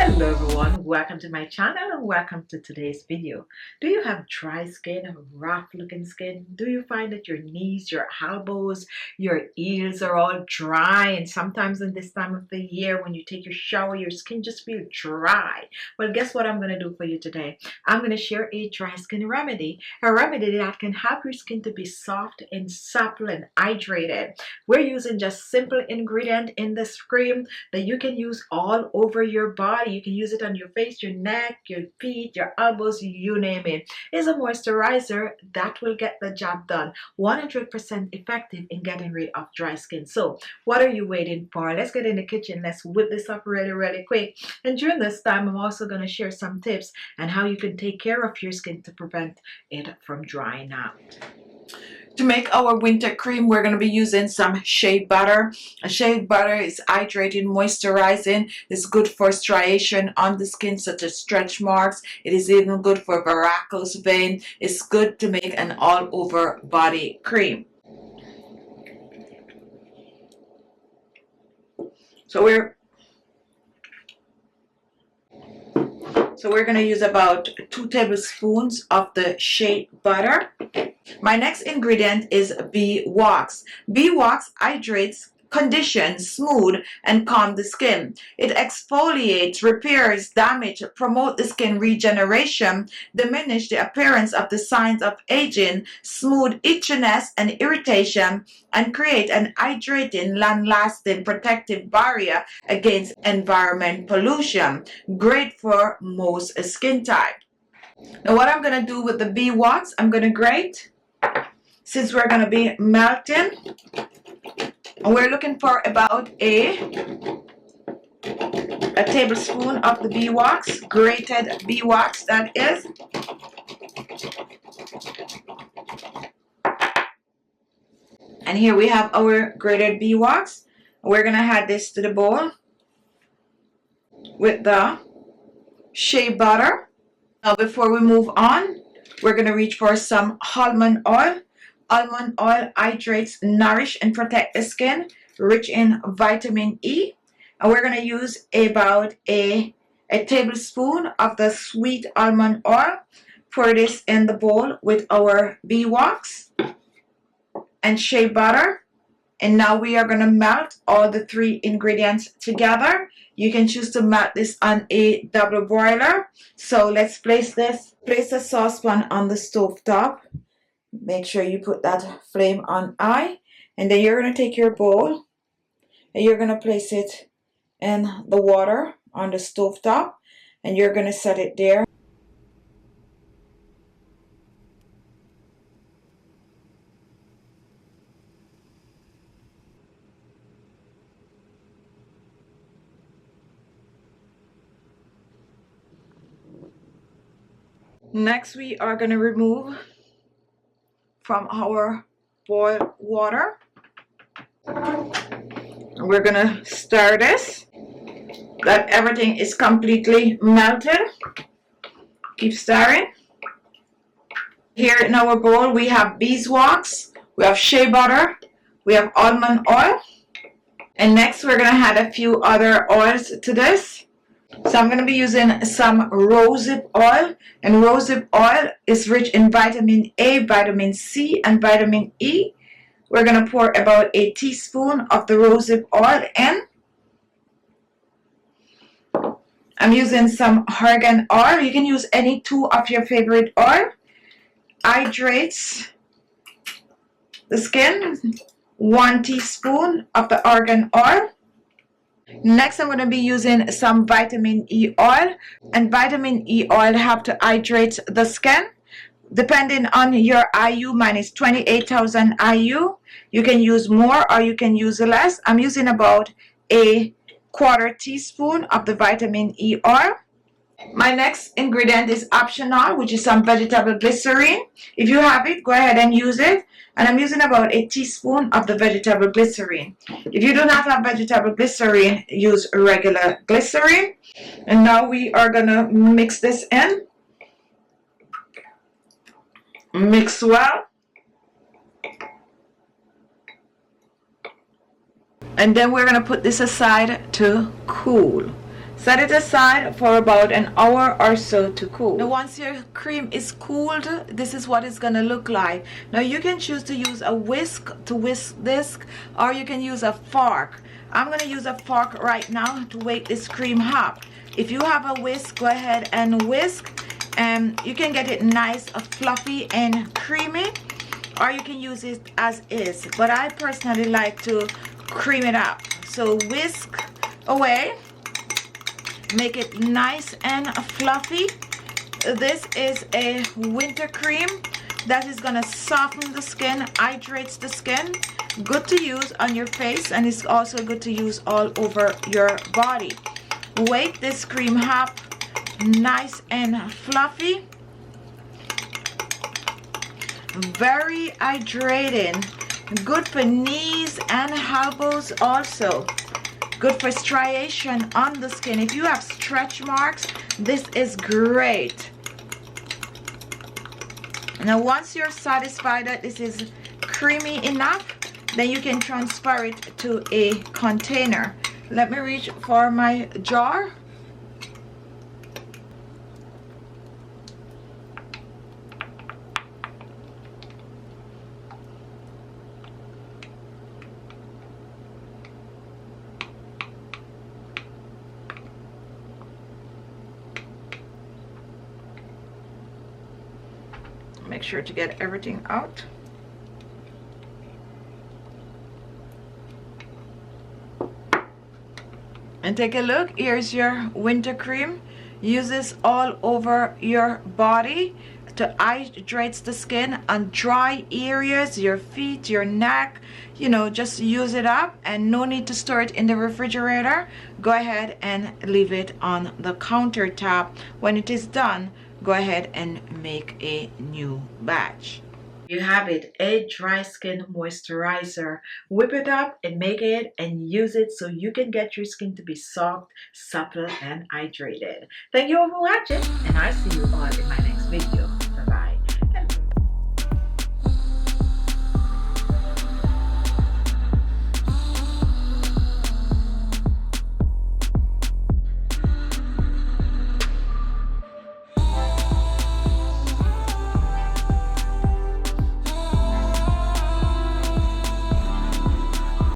Hello everyone, welcome to my channel and welcome to today's video. Do you have dry skin, rough looking skin? Do you find that your knees, your elbows, your heels are all dry, and sometimes in this time of the year when you take your shower your skin just feels dry? Well, guess what I'm going to do for you today? I'm going to share a dry skin remedy, a remedy that can help your skin to be soft and supple and hydrated. We're using just simple ingredient in this cream that you can use all over your body. You can use it on your face, your neck, your feet, your elbows, you name it. It's a moisturizer that will get the job done. 100% effective in getting rid of dry skin. So what are you waiting for? Let's get in the kitchen. Let's whip this up really quick. And during this time, I'm also going to share some tips on how you can take care of your skin to prevent it from drying out. To make our winter cream, we're going to be using some shea butter. Shea butter is hydrating, moisturizing. It's good for striation on the skin, such as stretch marks. It is even good for varicose vein. It's good to make an all-over body cream. So we're going to use about 2 tablespoons of the shea butter. My next ingredient is bee wax. Bee wax hydrates, conditions, smooth, and calm the skin. It exfoliates, repairs damage, promote the skin regeneration, diminish the appearance of the signs of aging, smooth itchiness and irritation, and create an hydrating, long-lasting protective barrier against environment pollution. Great for most skin type. Now what I'm going to do with the bee wax, I'm going to grate. Since we're going to be melting, and we're looking for about a tablespoon of the bee wax, grated bee wax that is. And here we have our grated bee wax. We're going to add this to the bowl with the shea butter. Now before we move on, we're going to reach for some almond oil. Almond oil hydrates, nourish, and protect the skin, rich in vitamin E. And we're going to use about a tablespoon of the sweet almond oil. Pour this in the bowl with our bee wax and shea butter. And now we are going to melt all the 3 ingredients together. You can choose to melt this on a double boiler. So let's place the saucepan on the stove top. Make sure you put that flame on high, and then you're going to take your bowl and you're going to place it in the water on the stove top, and you're going to set it there. Next, we are going to remove from our boiled water. We're going to stir this, that everything is completely melted. Keep stirring. Here in our bowl we have beeswax, we have shea butter, we have almond oil, and next we're going to add a few other oils to this. So I'm going to be using some rosehip oil, and rosehip oil is rich in vitamin A, vitamin C, and vitamin E. We're going to pour about a teaspoon of the rosehip oil in. I'm using some argan oil. You can use any 2 of your favorite oil. Hydrates the skin. 1 teaspoon of the argan oil. Next, I'm going to be using some vitamin E oil, and vitamin E oil helps to hydrate the skin. Depending on your IU, mine is 28,000 IU. You can use more or you can use less. I'm using about a 1/4 teaspoon of the vitamin E oil. My next ingredient is optional, which is some vegetable glycerin. If you have it, go ahead and use it. And I'm using about a teaspoon of the vegetable glycerin. If you do not have vegetable glycerin, use regular glycerin. And now we are gonna mix this in. Mix well. And then we're gonna put this aside to cool. Set it aside for about an hour or so to cool. Now once your cream is cooled, this is what it's gonna look like. Now you can choose to use a whisk to whisk this, or you can use a fork. I'm gonna use a fork right now to make this cream up. If you have a whisk, go ahead and whisk, and you can get it nice, fluffy and creamy, or you can use it as is. But I personally like to cream it up. So whisk away. Make it nice and fluffy. This is a winter cream that is gonna soften the skin, hydrates the skin. Good to use on your face, and it's also good to use all over your body. Wake this cream up nice and fluffy. Very hydrating. Good for knees and elbows also. Good for striation on the skin. If you have stretch marks, this is great. Now once you're satisfied that this is creamy enough, then you can transfer it to a container. Let me reach for my jar. Make sure to get everything out. And take a look. Here's your winter cream. Use this all over your body to hydrate the skin on dry areas, your feet, your neck. You know, just use it up, and no need to store it in the refrigerator. Go ahead and leave it on the countertop. When it is done, go ahead and make a new batch. You have it, a dry skin moisturizer. Whip it up and make it and use it so you can get your skin to be soft, supple, and hydrated. Thank you all for watching, and I'll see you all in my next video.